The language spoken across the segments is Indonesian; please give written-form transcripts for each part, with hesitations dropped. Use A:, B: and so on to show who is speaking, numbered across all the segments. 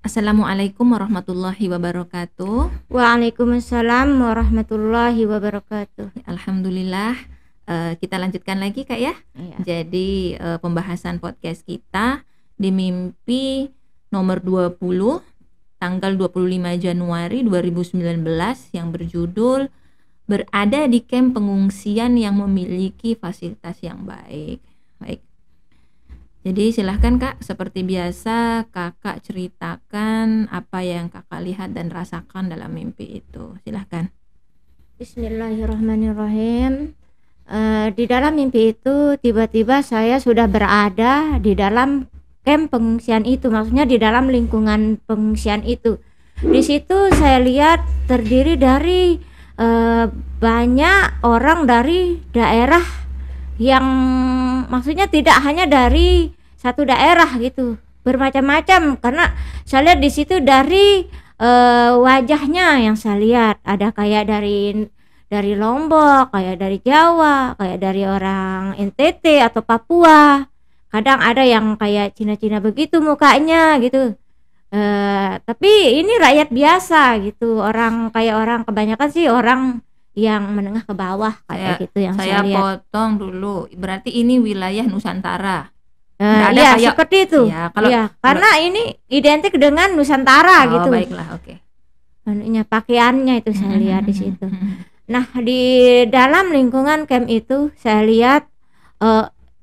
A: Assalamualaikum warahmatullahi wabarakatuh.
B: Waalaikumsalam warahmatullahi wabarakatuh.
A: Alhamdulillah, kita lanjutkan lagi Kak ya.
B: Iya.
A: Jadi pembahasan podcast kita di mimpi nomor 20 tanggal 25 Januari 2019 yang berjudul berada di kamp pengungsian yang memiliki fasilitas yang baik. Baik. Jadi silahkan Kak, seperti biasa Kakak ceritakan apa yang Kakak lihat dan rasakan dalam mimpi itu. Silahkan.
B: Bismillahirrahmanirrahim. Di dalam mimpi itu tiba-tiba saya sudah berada di dalam kamp pengungsian itu, maksudnya di dalam lingkungan pengungsian itu. Di situ saya lihat terdiri dari banyak orang dari daerah yang maksudnya tidak hanya dari satu daerah gitu, bermacam-macam, karena saya lihat di situ dari wajahnya yang saya lihat ada kayak dari Lombok, kayak dari Jawa, kayak dari orang NTT atau Papua, kadang ada yang kayak Cina-Cina begitu mukanya gitu. Tapi ini rakyat biasa gitu, orang kayak orang kebanyakan sih orang yang menengah ke bawah kayak gitu yang saya lihat.
A: Potong dulu. Berarti ini wilayah Nusantara.
B: Iya seperti itu.
A: Ya,
B: karena ini identik dengan Nusantara gitu.
A: Baiklah, oke.
B: Anunya pakaiannya itu saya lihat di situ. Nah, di dalam lingkungan camp itu saya lihat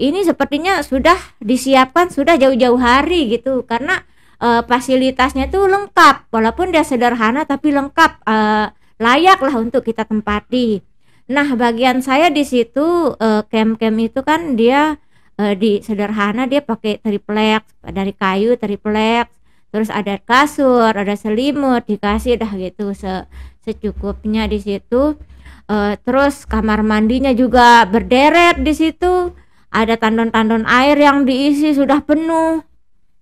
B: ini sepertinya sudah disiapkan sudah jauh-jauh hari gitu, karena fasilitasnya itu lengkap, walaupun dia sederhana tapi lengkap, layak lah untuk kita tempati. Nah, bagian saya di situ camp-camp itu kan dia di sederhana, dia pakai triplek dari kayu, triplek, terus ada kasur, ada selimut dikasih dah gitu secukupnya di situ. Terus kamar mandinya juga berderet di situ, ada tandon-tandon air yang diisi sudah penuh.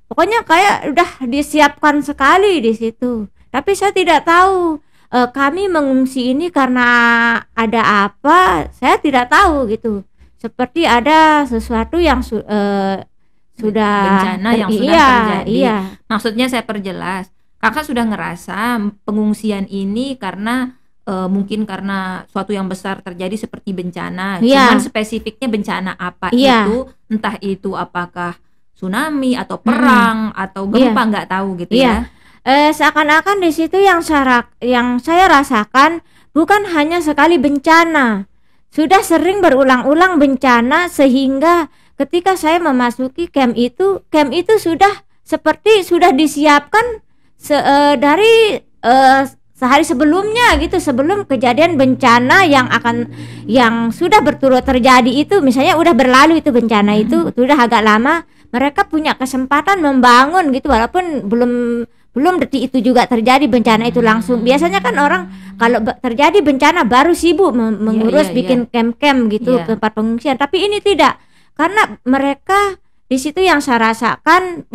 B: Pokoknya kayak udah disiapkan sekali di situ. Tapi saya tidak tahu kami mengungsi ini karena ada apa, saya tidak tahu gitu. Seperti ada sesuatu yang sudah
A: bencana yang sudah terjadi.
B: Iya.
A: Maksudnya saya perjelas, Kakak sudah ngerasa pengungsian ini karena mungkin karena suatu yang besar terjadi seperti bencana. Cuman spesifiknya bencana apa itu, entah itu apakah tsunami atau perang atau gempa, nggak tahu gitu ya.
B: Seakan-akan di situ yang saya rasakan bukan hanya sekali bencana, sudah sering berulang-ulang bencana, sehingga ketika saya memasuki camp itu sudah seperti sudah disiapkan dari sehari sebelumnya gitu, sebelum kejadian bencana yang sudah berturut terjadi itu, misalnya udah berlalu itu bencana itu sudah agak lama, mereka punya kesempatan membangun gitu, walaupun belum detik itu juga terjadi bencana itu langsung. Biasanya kan orang kalau terjadi bencana baru sibuk mengurus bikin camp-camp gitu, tempat pengungsian. Tapi ini tidak, karena mereka di situ yang saya rasakan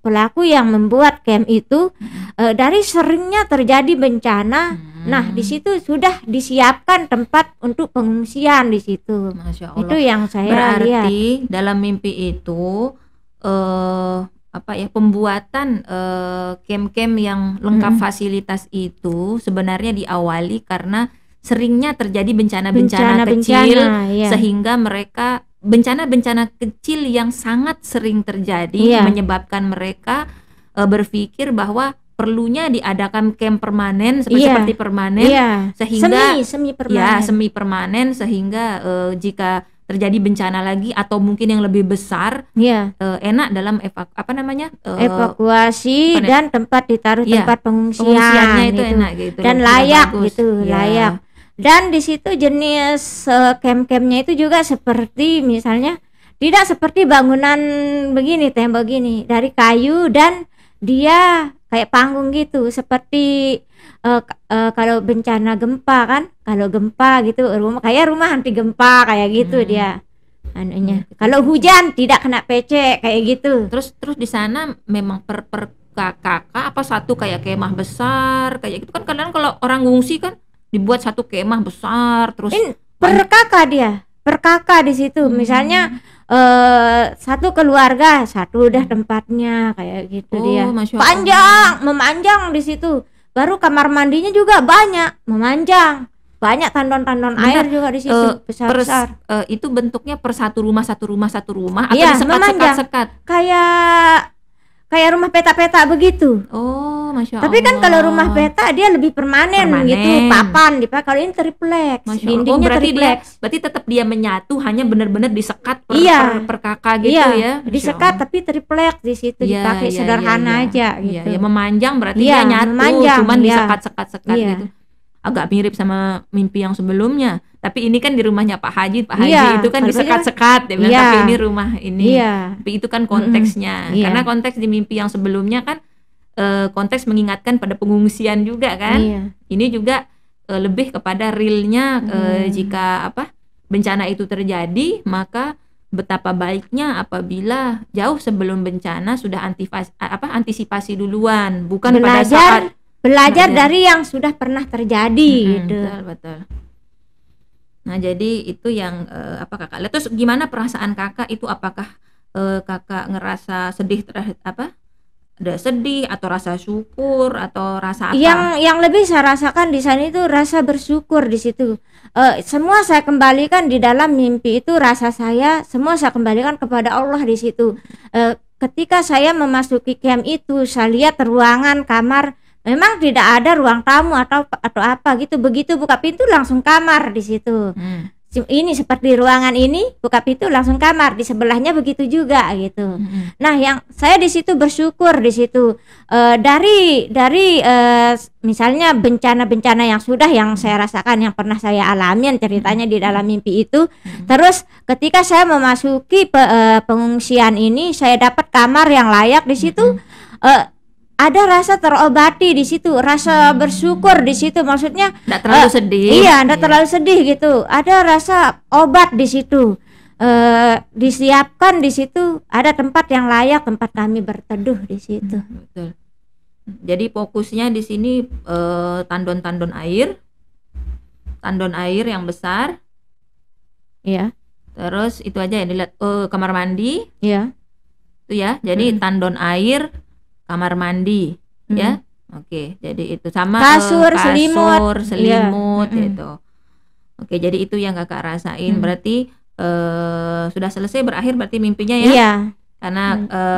B: pelaku yang membuat camp itu dari seringnya terjadi bencana. Nah, di situ sudah disiapkan tempat untuk pengungsian di situ.
A: Masya Allah.
B: Itu yang saya lihat.
A: Berarti dalam mimpi itu pembuatan camp-camp yang lengkap fasilitas itu sebenarnya diawali karena seringnya terjadi bencana-bencana kecil, sehingga mereka bencana-bencana kecil yang sangat sering terjadi menyebabkan mereka berpikir bahwa perlunya diadakan camp permanen seperti permanen, sehingga semi permanen sehingga jika terjadi bencana lagi atau mungkin yang lebih besar, enak dalam
B: evakuasi dan tempat ditaruh tempat pengungsiannya
A: itu enak gitu
B: dan layak gitu, layak. Dan di situ jenis camp-campnya itu juga seperti misalnya tidak seperti bangunan begini, tembok gini dari kayu, dan dia kayak panggung gitu, seperti kalau bencana gempa kan, kalau gempa gitu kayak rumah anti gempa kayak gitu dia anunya. Kalau hujan tidak kena pecek kayak gitu.
A: Terus di sana memang per kakak apa satu kayak kemah besar kayak gitu kan, kadang kalau orang ngungsi kan dibuat satu kemah besar terus
B: per kakak dia per kakak di situ. Misalnya satu keluarga, satu udah tempatnya kayak gitu dia. Panjang, memanjang di situ. Baru kamar mandinya juga banyak, memanjang. Banyak tandon-tandon air juga di situ, besar-besar.
A: Itu bentuknya per satu rumah atau disekat-sekat?
B: Kayak rumah peta-peta begitu.
A: Oh, Masya Allah.
B: Tapi kan kalau rumah peta dia lebih permanen. Gitu, papan. Kalau ini tripleks, dindingnya tripleks.
A: Berarti tetap dia menyatu, hanya benar-benar disekat per kakak gitu ya?
B: Disekat tapi tripleks di situ, dipakai sederhana aja gitu.
A: Ya, memanjang berarti dia nyatu, cuman disekat-sekat gitu. Agak mirip sama mimpi yang sebelumnya. Tapi ini kan di rumahnya Pak Haji itu kan disekat-sekat ya, tapi ini rumah ini. Tapi itu kan konteksnya. Karena konteks di mimpi yang sebelumnya kan konteks mengingatkan pada pengungsian juga kan. Ini juga lebih kepada realnya jika bencana itu terjadi, maka betapa baiknya apabila jauh sebelum bencana sudah antisipasi duluan, bukan pada saat
B: belajar dari yang sudah pernah terjadi gitu.
A: Betul. Nah, jadi itu yang kakak lihat. Terus gimana perasaan kakak itu? Apakah kakak ngerasa sedih ada sedih atau rasa syukur atau rasa apa?
B: Yang lebih saya rasakan di sana itu rasa bersyukur di situ. Semua saya kembalikan di dalam mimpi itu, rasa saya semua saya kembalikan kepada Allah di situ. Ketika saya memasuki camp itu, saya lihat ruangan kamar. Memang tidak ada ruang tamu atau apa gitu. Begitu buka pintu langsung kamar di situ. Ini seperti ruangan ini, buka pintu langsung kamar. Di sebelahnya begitu juga gitu. Nah, yang saya di situ bersyukur di situ dari misalnya bencana-bencana yang saya rasakan, yang pernah saya alami, ceritanya di dalam mimpi itu. Terus ketika saya memasuki pengungsian ini, saya dapat kamar yang layak di situ. Ada rasa terobati di situ, rasa bersyukur di situ, maksudnya
A: tidak terlalu sedih.
B: Tidak terlalu sedih gitu. Ada rasa obat di situ, disiapkan di situ. Ada tempat yang layak, tempat kami berteduh di situ.
A: Betul. Jadi fokusnya di sini tandon air yang besar.
B: Iya.
A: Terus itu aja yang dilihat. Kamar mandi.
B: Iya.
A: Itu ya. Jadi tandon air, kamar mandi, ya. Oke, jadi itu sama
B: kasur, selimut
A: gitu. Oke, jadi itu yang kakak rasain. Berarti sudah selesai, berakhir berarti mimpinya ya?
B: Iya.
A: Karena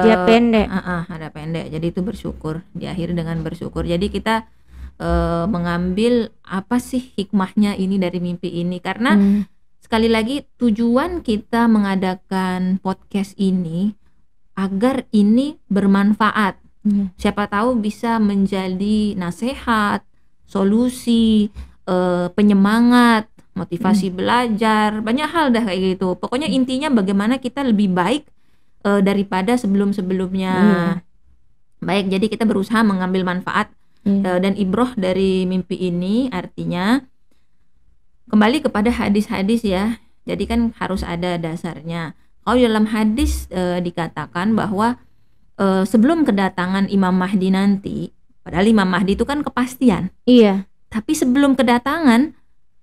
B: dia pendek.
A: Ada pendek. Jadi itu bersyukur, diakhiri dengan bersyukur. Jadi kita mengambil apa sih hikmahnya ini dari mimpi ini? Karena sekali lagi tujuan kita mengadakan podcast ini agar ini bermanfaat. Siapa tahu bisa menjadi nasihat, solusi, penyemangat, motivasi belajar, banyak hal dah kayak gitu. Pokoknya intinya bagaimana kita lebih baik daripada sebelum-sebelumnya. Baik, jadi kita berusaha mengambil manfaat dan ibroh dari mimpi ini. Artinya kembali kepada hadis-hadis ya. Jadi kan harus ada dasarnya. Kalau dalam hadis dikatakan bahwa sebelum kedatangan Imam Mahdi nanti, padahal Imam Mahdi itu kan kepastian.
B: Iya.
A: Tapi sebelum kedatangan,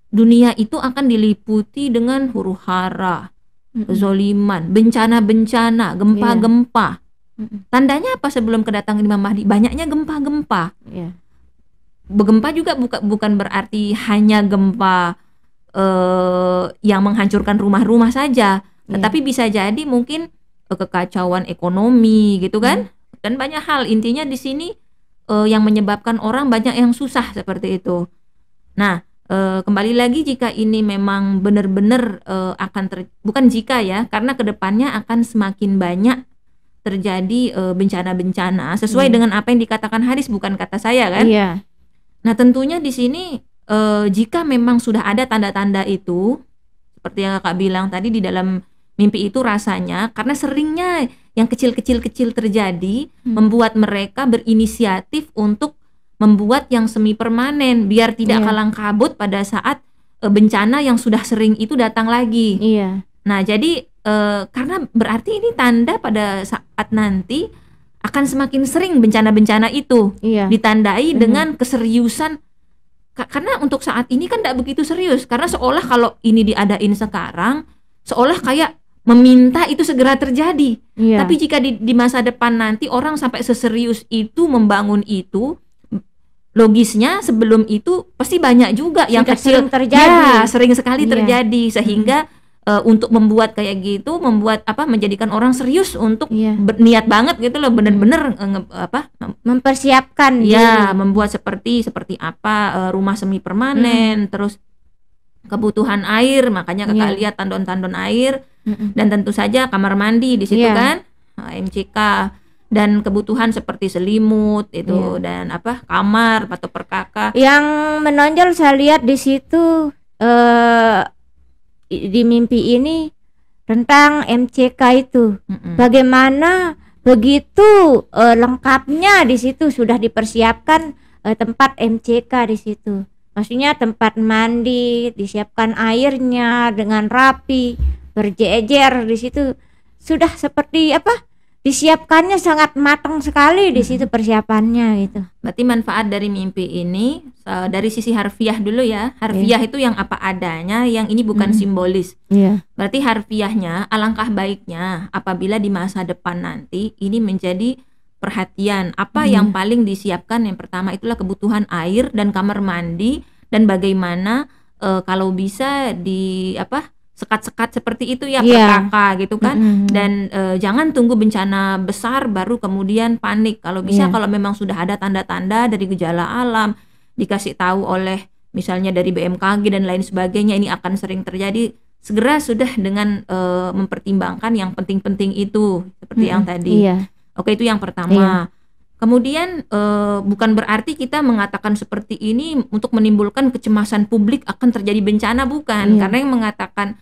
A: dunia itu akan diliputi dengan huru-hara, kezoliman, bencana-bencana, gempa-gempa. Tandanya apa sebelum kedatangan Imam Mahdi? Banyaknya gempa-gempa.
B: Iya.
A: Gempa juga bukan berarti hanya gempa yang menghancurkan rumah-rumah saja, tetapi bisa jadi mungkin kekacauan ekonomi gitu kan, dan banyak hal. Intinya di sini yang menyebabkan orang banyak yang susah seperti itu. Nah, kembali lagi jika ini memang benar-benar bukan jika ya, karena kedepannya akan semakin banyak terjadi bencana-bencana sesuai dengan apa yang dikatakan hadis, bukan kata saya kan.
B: Iya.
A: Nah, tentunya di sini jika memang sudah ada tanda-tanda itu, seperti yang kakak bilang tadi di dalam mimpi itu, rasanya karena seringnya yang kecil-kecil terjadi membuat mereka berinisiatif untuk membuat yang semi permanen biar tidak kalang kabut pada saat bencana yang sudah sering itu datang lagi.
B: Iya.
A: Nah, jadi karena berarti ini tanda pada saat nanti akan semakin sering bencana-bencana itu ditandai dengan keseriusan. Karena untuk saat ini kan tidak begitu serius, karena seolah kalau ini diadain sekarang seolah kayak meminta itu segera terjadi.
B: Iya.
A: Tapi jika di masa depan nanti orang sampai seserius itu membangun itu, logisnya sebelum itu pasti banyak juga yang kecil
B: sering terjadi.
A: Ya, sering sekali terjadi, sehingga untuk membuat kayak gitu, menjadikan orang serius untuk berniat banget gitu loh, bener-bener
B: mempersiapkan
A: ya, membuat seperti apa rumah semi permanen, terus kebutuhan air, makanya kakak lihat tandon-tandon air, dan tentu saja kamar mandi di situ kan, MCK, dan kebutuhan seperti selimut itu dan kamar atau perkaka.
B: Yang menonjol saya lihat di situ di mimpi ini tentang MCK itu, bagaimana begitu lengkapnya di situ sudah dipersiapkan tempat MCK di situ. Maksudnya tempat mandi, disiapkan airnya dengan rapi, berjejer di situ, sudah seperti disiapkannya sangat matang sekali di situ persiapannya gitu.
A: Berarti manfaat dari mimpi ini dari sisi harfiah dulu ya. Harfiah itu yang apa adanya, yang ini bukan simbolis. Berarti harfiahnya, alangkah baiknya apabila di masa depan nanti ini menjadi perhatian. Apa yang paling disiapkan? Yang pertama itulah kebutuhan air dan kamar mandi, dan bagaimana kalau bisa di sekat-sekat seperti itu ya, perkaka gitu kan. Dan jangan tunggu bencana besar baru kemudian panik. Kalau bisa kalau memang sudah ada tanda-tanda dari gejala alam, dikasih tahu oleh misalnya dari BMKG dan lain sebagainya, ini akan sering terjadi, segera sudah dengan mempertimbangkan yang penting-penting itu seperti yang tadi. Oke, itu yang pertama. Kemudian bukan berarti kita mengatakan seperti ini untuk menimbulkan kecemasan publik akan terjadi bencana, bukan. Karena yang mengatakan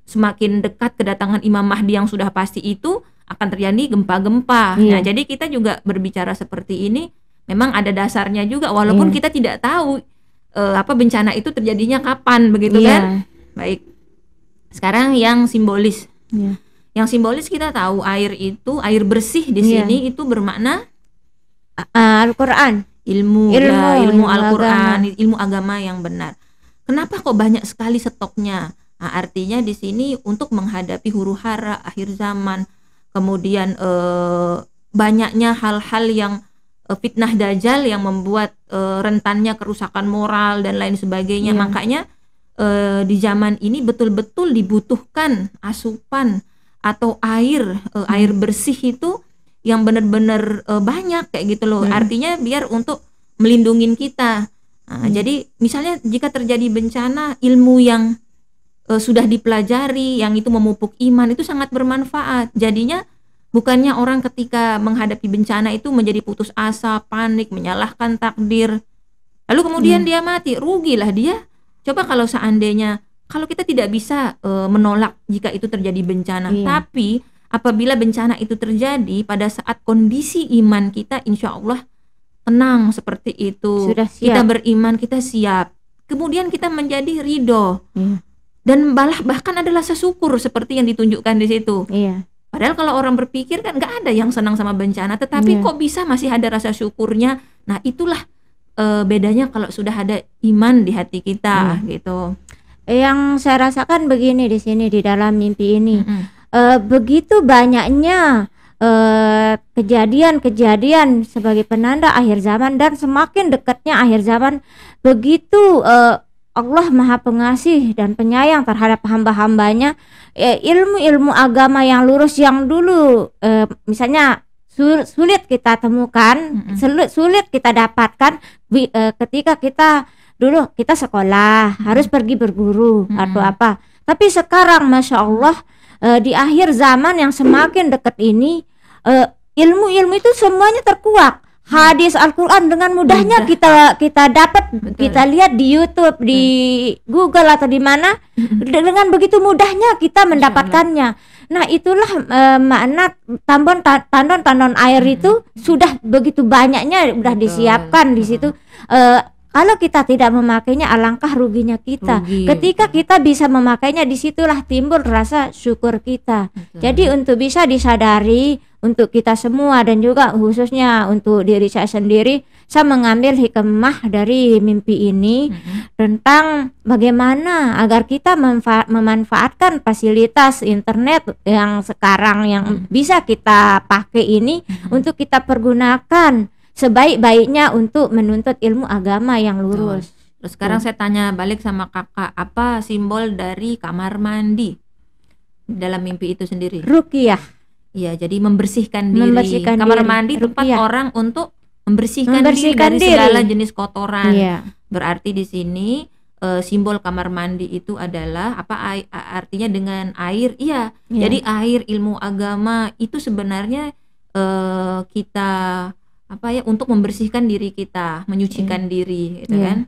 A: semakin dekat kedatangan Imam Mahdi yang sudah pasti itu akan terjadi gempa-gempa. Nah, jadi kita juga berbicara seperti ini memang ada dasarnya juga, walaupun kita tidak tahu bencana itu terjadinya kapan, begitu kan. Baik. Sekarang yang simbolis. Yang simbolis kita tahu air itu, air bersih di sini itu bermakna
B: Al-Qur'an,
A: ilmu Al-Qur'an, ilmu agama yang benar. Kenapa kok banyak sekali stoknya? Nah, artinya di sini untuk menghadapi huru-hara akhir zaman, kemudian banyaknya hal-hal yang fitnah dajjal yang membuat rentannya kerusakan moral dan lain sebagainya. Makanya di zaman ini betul-betul dibutuhkan asupan atau air bersih itu yang benar-benar banyak kayak gitu loh. Artinya biar untuk melindungin kita. Nah, jadi misalnya jika terjadi bencana, ilmu yang sudah dipelajari yang itu memupuk iman itu sangat bermanfaat. Jadinya bukannya orang ketika menghadapi bencana itu menjadi putus asa, panik, menyalahkan takdir, lalu kemudian dia mati, rugilah dia. Coba kalau seandainya, kalau kita tidak bisa menolak jika itu terjadi bencana, tapi apabila bencana itu terjadi pada saat kondisi iman kita insya Allah tenang seperti itu, kita beriman, kita siap, kemudian kita menjadi ridho, dan bahkan ada rasa syukur seperti yang ditunjukkan di situ. Padahal kalau orang berpikir kan nggak ada yang senang sama bencana, tetapi kok bisa masih ada rasa syukurnya. Nah, itulah bedanya kalau sudah ada iman di hati kita gitu.
B: Yang saya rasakan begini di sini di dalam mimpi ini, begitu banyaknya kejadian-kejadian sebagai penanda akhir zaman, dan semakin dekatnya akhir zaman, begitu Allah Maha Pengasih dan Penyayang terhadap hamba-hambanya, ilmu-ilmu agama yang lurus yang dulu misalnya sulit kita temukan, sulit kita dapatkan ketika kita dulu kita sekolah harus pergi berguru atau apa. Tapi sekarang Masya Allah di akhir zaman yang semakin dekat ini, ilmu-ilmu itu semuanya terkuak. Hadis Al-Quran dengan mudahnya kita dapat. Kita lihat di YouTube, di Google atau di mana, dengan begitu mudahnya kita mendapatkannya. Nah, itulah makna tandon air itu sudah begitu banyaknya, sudah disiapkan di situ. Kalau kita tidak memakainya, alangkah ruginya kita. Ketika kita bisa memakainya, disitulah timbul rasa syukur kita. Jadi untuk bisa disadari, untuk kita semua dan juga khususnya untuk diri saya sendiri. Saya mengambil hikmah dari mimpi ini tentang bagaimana agar kita memanfaatkan fasilitas internet yang sekarang yang bisa kita pakai ini untuk kita pergunakan sebaik-baiknya untuk menuntut ilmu agama yang lurus.
A: Terus sekarang saya tanya balik sama kakak, apa simbol dari kamar mandi dalam mimpi itu sendiri?
B: Ruqyah.
A: Iya, jadi membersihkan diri. Kamar mandi tempat orang untuk membersihkan diri dari segala jenis kotoran. Berarti di sini simbol kamar mandi itu adalah apa artinya dengan air? Iya. Jadi air ilmu agama itu sebenarnya kita apa ya untuk membersihkan diri kita, menyucikan diri, gitu kan?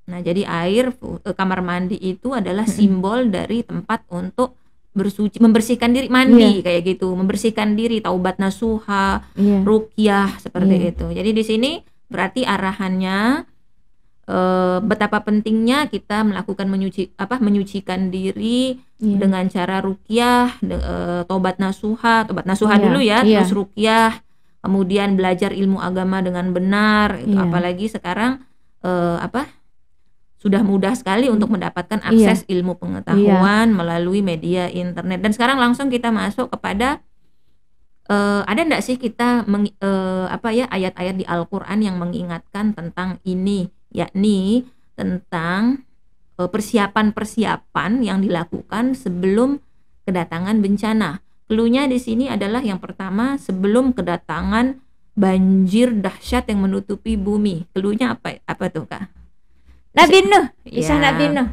A: Nah, jadi air kamar mandi itu adalah simbol dari tempat untuk bersuci, membersihkan diri, mandi kayak gitu, membersihkan diri, taubat nasuha, ruqyah seperti itu. Jadi di sini berarti arahannya betapa pentingnya kita melakukan menyucikan diri dengan cara ruqyah, taubat nasuha dulu ya, terus ruqyah, kemudian belajar ilmu agama dengan benar. Apalagi sekarang sudah mudah sekali untuk mendapatkan akses ilmu pengetahuan melalui media internet. Dan sekarang langsung kita masuk kepada ada enggak sih kita ayat-ayat di Al-Qur'an yang mengingatkan tentang ini, yakni tentang persiapan-persiapan yang dilakukan sebelum kedatangan bencana. Cluenya di sini adalah yang pertama, sebelum kedatangan banjir dahsyat yang menutupi bumi. Cluenya apa tuh, Kak?
B: Nabi Nuh, kisah Nabi Nuh.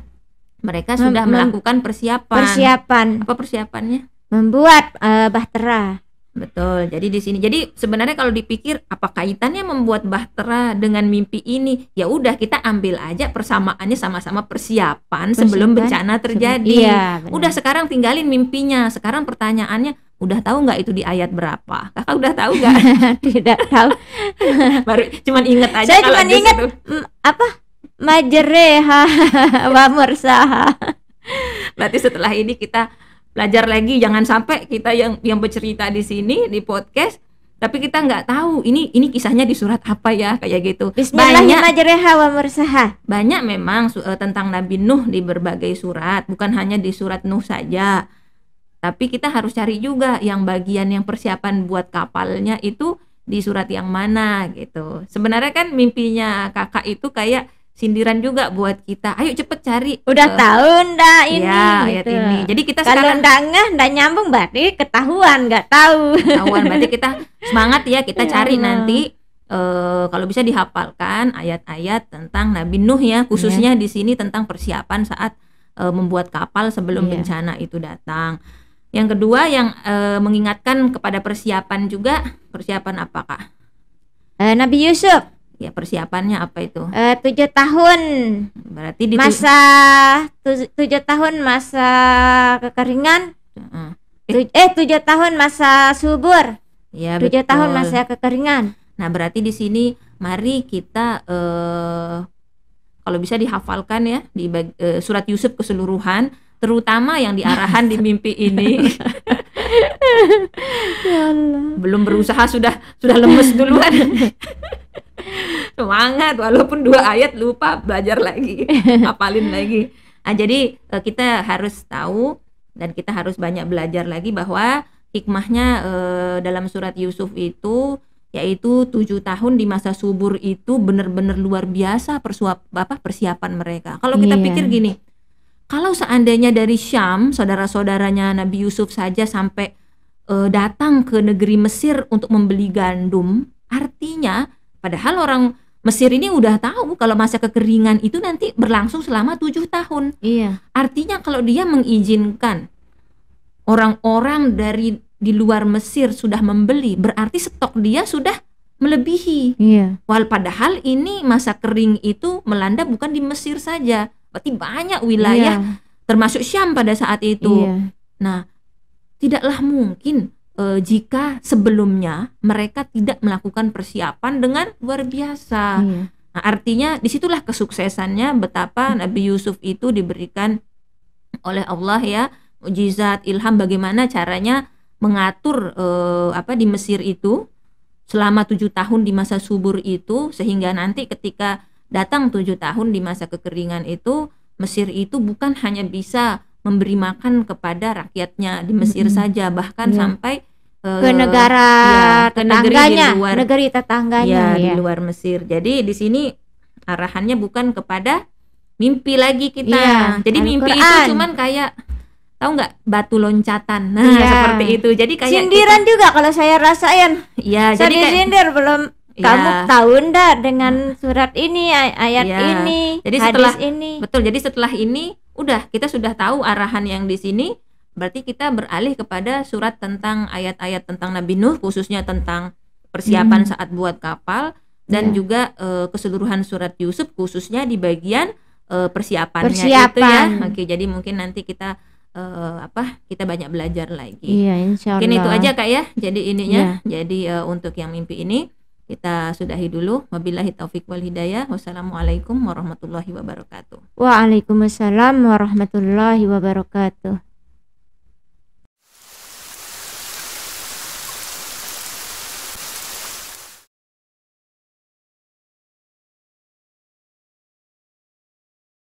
A: Mereka sudah melakukan persiapan. Apa persiapannya?
B: Membuat bahtera.
A: Betul. Jadi di sini. Jadi sebenarnya kalau dipikir apa kaitannya membuat bahtera dengan mimpi ini? Ya udah, kita ambil aja persamaannya, sama-sama persiapan sebelum bencana terjadi. Udah, sekarang tinggalin mimpinya. Sekarang pertanyaannya, udah tahu nggak itu di ayat berapa? Kakak udah tahu nggak?
B: Tidak tahu.
A: Baru cuman inget aja.
B: Saya cuma ingat majreha wa mursaha.
A: Berarti setelah ini kita belajar lagi, jangan sampai kita yang bercerita di sini di podcast tapi kita nggak tahu ini kisahnya di surat apa ya, kayak gitu.
B: Bismillahirrahmanirrahim majreha wa mursaha.
A: Banyak memang tentang Nabi Nuh di berbagai surat, bukan hanya di surat Nuh saja. Tapi kita harus cari juga yang bagian yang persiapan buat kapalnya itu di surat yang mana gitu. Sebenarnya kan mimpinya kakak itu kayak sindiran juga buat kita. Ayo cepet cari.
B: Udah tahu ndak ini?
A: Ya, ayat ini. Jadi kita
B: kalau ndak nyambung berarti ketahuan nggak tahu.
A: Ketahuan berarti kita semangat ya, kita cari nanti kalau bisa dihafalkan ayat-ayat tentang Nabi Nuh ya, khususnya di sini tentang persiapan saat membuat kapal sebelum bencana itu datang. Yang kedua yang mengingatkan kepada persiapan juga, persiapan apa, Kak?
B: Nabi Yusuf.
A: Ya, persiapannya apa itu?
B: 7 tahun.
A: Berarti
B: 7 tahun masa kekeringan. 7 tahun masa subur.
A: Ya,
B: 7 tahun masa kekeringan.
A: Nah, berarti di sini mari kita kalau bisa dihafalkan ya di surat Yusuf keseluruhan, terutama yang diarahan di mimpi ini.
B: Ya Allah.
A: Belum berusaha sudah lemes duluan. Semangat, walaupun 2 ayat lupa, belajar lagi, hafalin lagi. Nah, jadi kita harus tahu dan kita harus banyak belajar lagi bahwa hikmahnya dalam surat Yusuf itu yaitu 7 tahun di masa subur itu benar-benar luar biasa persiapan mereka. Kalau kita pikir gini, kalau seandainya dari Syam saudara-saudaranya Nabi Yusuf saja sampai datang ke negeri Mesir untuk membeli gandum, artinya padahal orang Mesir ini udah tahu kalau masa kekeringan itu nanti berlangsung selama 7 tahun. Artinya kalau dia mengizinkan orang-orang dari di luar Mesir sudah membeli, berarti stok dia sudah melebihi. Padahal ini masa kering itu melanda bukan di Mesir saja, berarti banyak wilayah termasuk Syam pada saat itu. Nah, tidaklah mungkin jika sebelumnya mereka tidak melakukan persiapan dengan luar biasa. Nah, artinya disitulah kesuksesannya betapa Nabi Yusuf itu diberikan oleh Allah ya mukjizat, ilham bagaimana caranya mengatur di Mesir itu selama 7 tahun di masa subur itu, sehingga nanti ketika datang 7 tahun di masa kekeringan itu, Mesir itu bukan hanya bisa memberi makan kepada rakyatnya di Mesir saja, bahkan sampai
B: ke negara tetangganya, negeri tetangganya
A: di luar Mesir. Jadi di sini arahannya bukan kepada mimpi lagi kita. Jadi mimpi itu cuman kayak, tahu nggak, batu loncatan. Nah, seperti itu. Jadi kayak
B: sindiran juga kalau saya rasain.
A: Iya,
B: jadi disindir belum. Kamu tahu ndak dengan surat ini, ayat ini,
A: jadi
B: hadis ini.
A: Betul. Jadi setelah ini udah kita sudah tahu arahan yang di sini. Berarti kita beralih kepada surat tentang ayat-ayat tentang Nabi Nuh, khususnya tentang persiapan saat buat kapal, dan juga keseluruhan surat Yusuf khususnya di bagian persiapannya itu ya. Oke, jadi mungkin nanti kita kita banyak belajar lagi.
B: Iya, insyaallah.
A: Mungkin itu aja Kak ya. Jadi ininya. Jadi untuk yang mimpi ini kita sudahi dulu. Wabillahi taufik wal hidayah. Wassalamualaikum warahmatullahi wabarakatuh.
B: Waalaikumsalam warahmatullahi wabarakatuh.